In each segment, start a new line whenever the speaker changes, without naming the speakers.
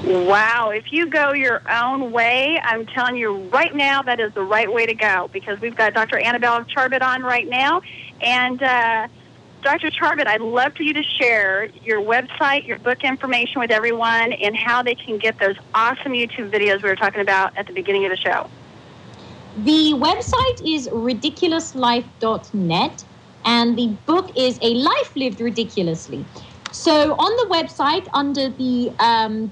Wow. If you go your own way, I'm telling you right now that is the right way to go, because we've got Dr. Annabelle R Charbit on right now. And Dr. Charbit, I'd love for you to share your website, your book information with everyone, and how they can get those awesome YouTube videos we were talking about at the beginning of the show.
The website is ridiculouslife.net, and the book is A Life Lived Ridiculously. So on the website, under the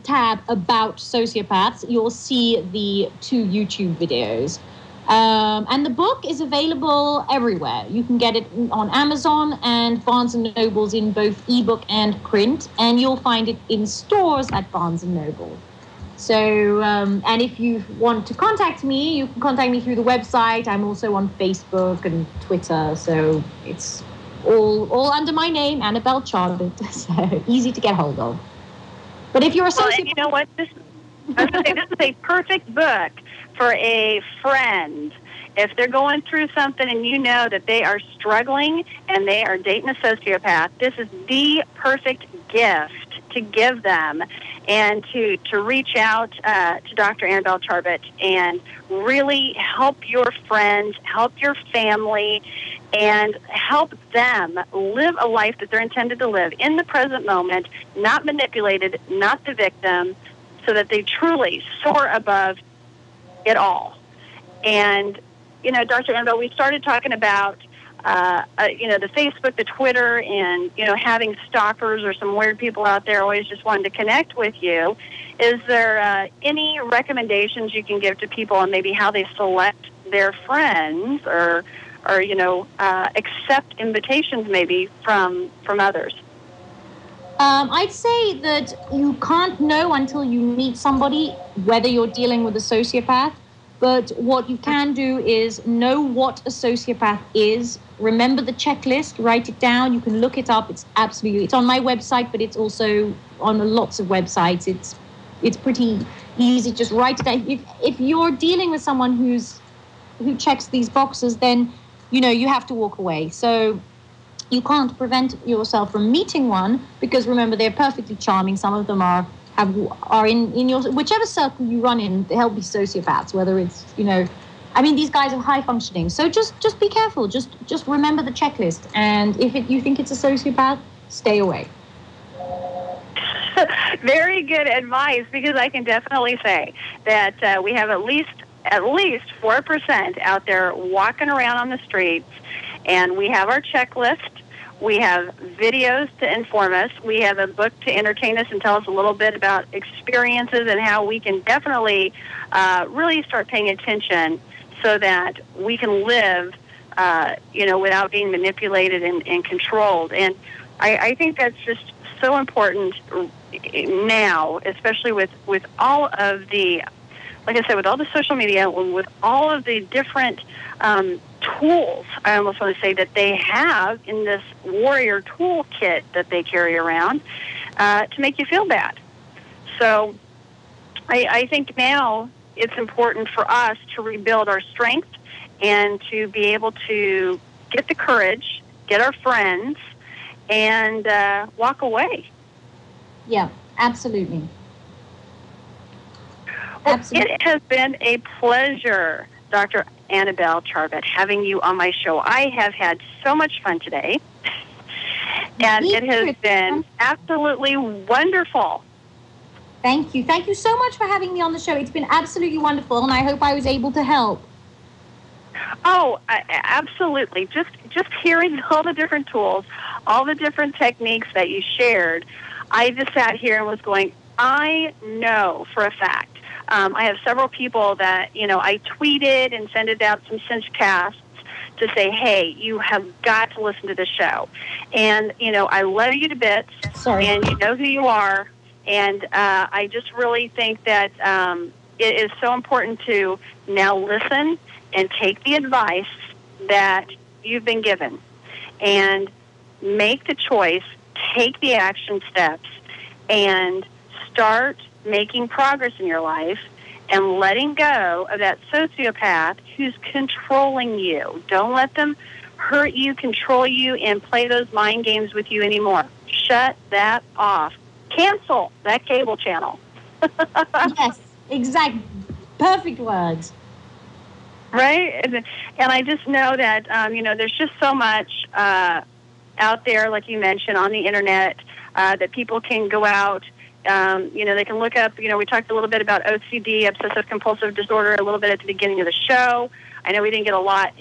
tab About Sociopaths, you'll see the 2 YouTube videos. And the book is available everywhere. You can get it on Amazon and Barnes & Nobles in both ebook and print, and you'll find it in stores at Barnes & Noble. So, and if you want to contact me, you can contact me through the website. I'm also on Facebook and Twitter, so it's all under my name, Annabelle Charbit. So easy to get hold of. But if you're a sociopath,
and you know what? I was going to say, this is a perfect book for a friend. If they're going through something and you know that they are struggling and they are dating a sociopath, this is the perfect gift to give them, and to reach out to Dr. Annabelle Charbit and really help your friends, help your family, and help them live a life that they're intended to live in the present moment, not manipulated, not the victim, so that they truly soar above it all. And, you know, Dr. Annabelle, we started talking about the Facebook, the Twitter, and, having stalkers or some weird people out there always just wanting to connect with you. Is there any recommendations you can give to people on maybe how they select their friends or accept invitations maybe from others?
I'd say that you can't know until you meet somebody whether you're dealing with a sociopath. But what you can do is know what a sociopath is. Remember the checklist, write it down. You can look it up. It's on my website, but it's also on lots of websites. It's pretty easy. Just write it down. If you're dealing with someone who checks these boxes, then, you have to walk away. So you can't prevent yourself from meeting one, because remember, they're perfectly charming. Some of them are in your whichever circle you run in. They'll be sociopaths, whether it's these guys are high functioning. So just be careful. Just remember the checklist, and if you think it's a sociopath, stay away.
Very good advice, because I can definitely say that we have at least 4% out there walking around on the streets, and we have our checklist. We have videos to inform us. We have a book to entertain us and tell us a little bit about experiences and how we can definitely really start paying attention so that we can live, without being manipulated and controlled. And I think that's just so important now, especially with all of the, like I said, with all the social media, with all of the different tools, I almost want to say, that they have in this warrior toolkit that they carry around to make you feel bad. So I think now it's important for us to rebuild our strength and to be able to get the courage, get our friends, and walk away.
Yeah, absolutely.
Well, it has been a pleasure, Dr. Annabelle Charbit, having you on my show. I have had so much fun today, and it has been absolutely wonderful.
Thank you. Thank you so much for having me on the show. It's been absolutely wonderful, and I hope I was able to help.
Oh, absolutely. Just hearing all the different tools, all the different techniques that you shared, I just sat here and was going, I know for a fact. I have several people that, I tweeted and sent out some cinchcasts to say, hey, you have got to listen to the show. And, I love you to bits.
Sorry.
And you know who you are. And I just really think that it is so important to now listen and take the advice that you've been given and make the choice, take the action steps, and start making progress in your life and letting go of that sociopath who's controlling you. Don't let them hurt you, control you, and play those mind games with you anymore. Shut that off. Cancel that cable channel.
Yes, exact, perfect words.
Right? And I just know that, there's just so much out there, like you mentioned, on the internet that people can go out. They can look up, we talked a little bit about OCD, obsessive compulsive disorder, a little bit at the beginning of the show. I know we didn't get a lot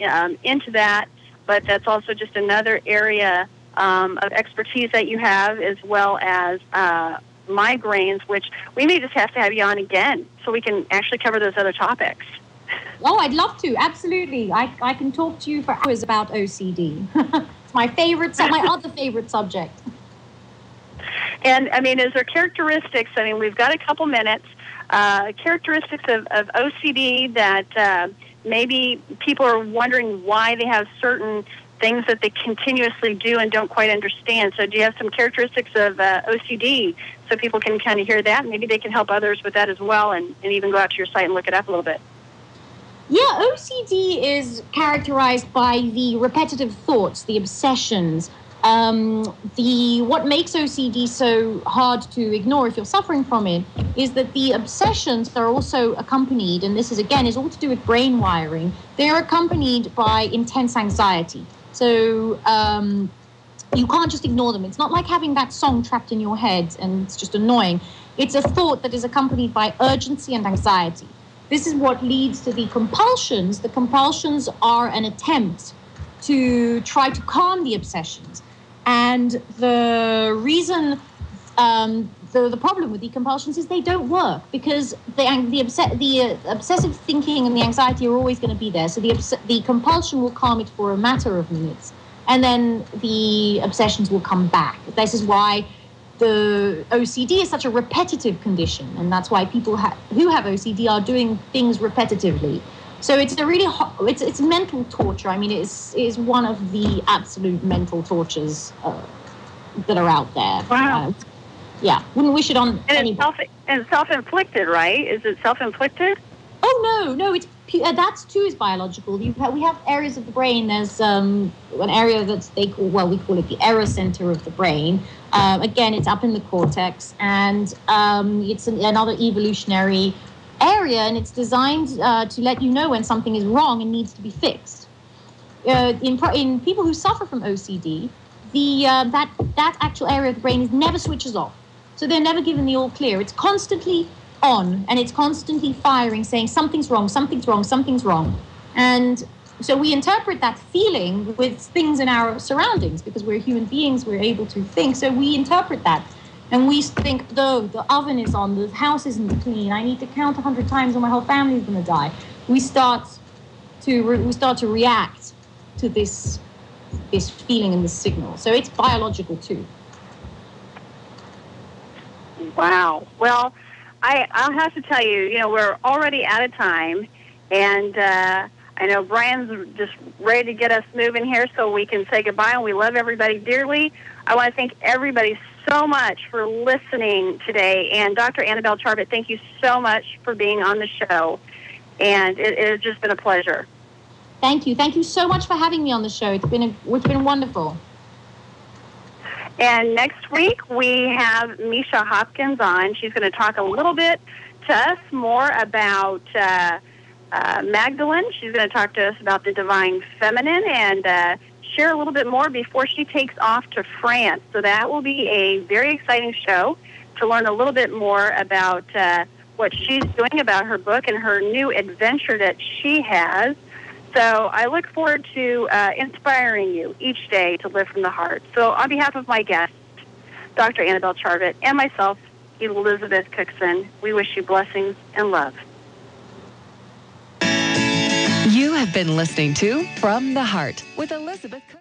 into that, but that's also just another area of expertise that you have, as well as migraines, which we may just have to have you on again so we can actually cover those other topics.
Oh, I'd love to. Absolutely. I can talk to you for hours about OCD. It's my other favorite subject.
And, is there characteristics? We've got a couple minutes. Characteristics of OCD that maybe people are wondering why they have certain things that they continuously do and don't quite understand. So do you have some characteristics of OCD so people can kind of hear that? Maybe they can help others with that as well, and even go out to your site and look it up a little bit.
Yeah, OCD is characterized by the repetitive thoughts, the obsessions. What makes OCD so hard to ignore if you're suffering from it is that the obsessions are also accompanied, and this is all to do with brain wiring. They're accompanied by intense anxiety. So you can't just ignore them. It's not like having that song trapped in your head and it's just annoying. It's a thought that is accompanied by urgency and anxiety. This is what leads to the compulsions. The compulsions are an attempt to try to calm the obsessions. And the reason, the problem with the compulsions is they don't work, because the obsessive thinking and the anxiety are always going to be there. So the compulsion will calm it for a matter of minutes, and then the obsessions will come back. This is why the OCD is such a repetitive condition, and that's why people who have OCD are doing things repetitively. So it's a really it's mental torture. It is one of the absolute mental tortures that are out there.
Wow.
Wouldn't wish it on anybody.
And it's self-inflicted, right? Is it self-inflicted?
Oh no, it's that too is biological. We have areas of the brain. There's an area that we call it the error center of the brain. Again, it's up in the cortex, and it's another evolutionary area, and it's designed to let you know when something is wrong and needs to be fixed. In people who suffer from OCD, that actual area of the brain never switches off, so they're never given the all clear. It's constantly on, and it's constantly firing, saying something's wrong, something's wrong, something's wrong. And so we interpret that feeling with things in our surroundings, because we're human beings, we're able to think. So we interpret that, and we think, the oven is on, the house isn't clean, I need to count 100 times or my whole family is going to die. We start to react to this feeling and this signal. So it's biological too.
Wow. Well, I'll have to tell you, we're already out of time, and I know Brian's just ready to get us moving here so we can say goodbye, and we love everybody dearly. I want to thank everybody so much for listening today, and Dr. Annabelle Charbit, thank you so much for being on the show, and it has just been a pleasure.
Thank you. Thank you so much for having me on the show. It's been wonderful.
And next week, we have Misha Hopkins on. She's going to talk a little bit to us more about Magdalene. She's going to talk to us about the divine feminine and share a little bit more before she takes off to France. So that will be a very exciting show to learn a little bit more about what she's doing, about her book and her new adventure that she has. So I look forward to inspiring you each day to live from the heart. So on behalf of my guest, Dr. Annabelle Charbit, and myself, Elizabeth Cuckson, we wish you blessings and love.
You have been listening to From the Heart with Elizabeth Cuckson.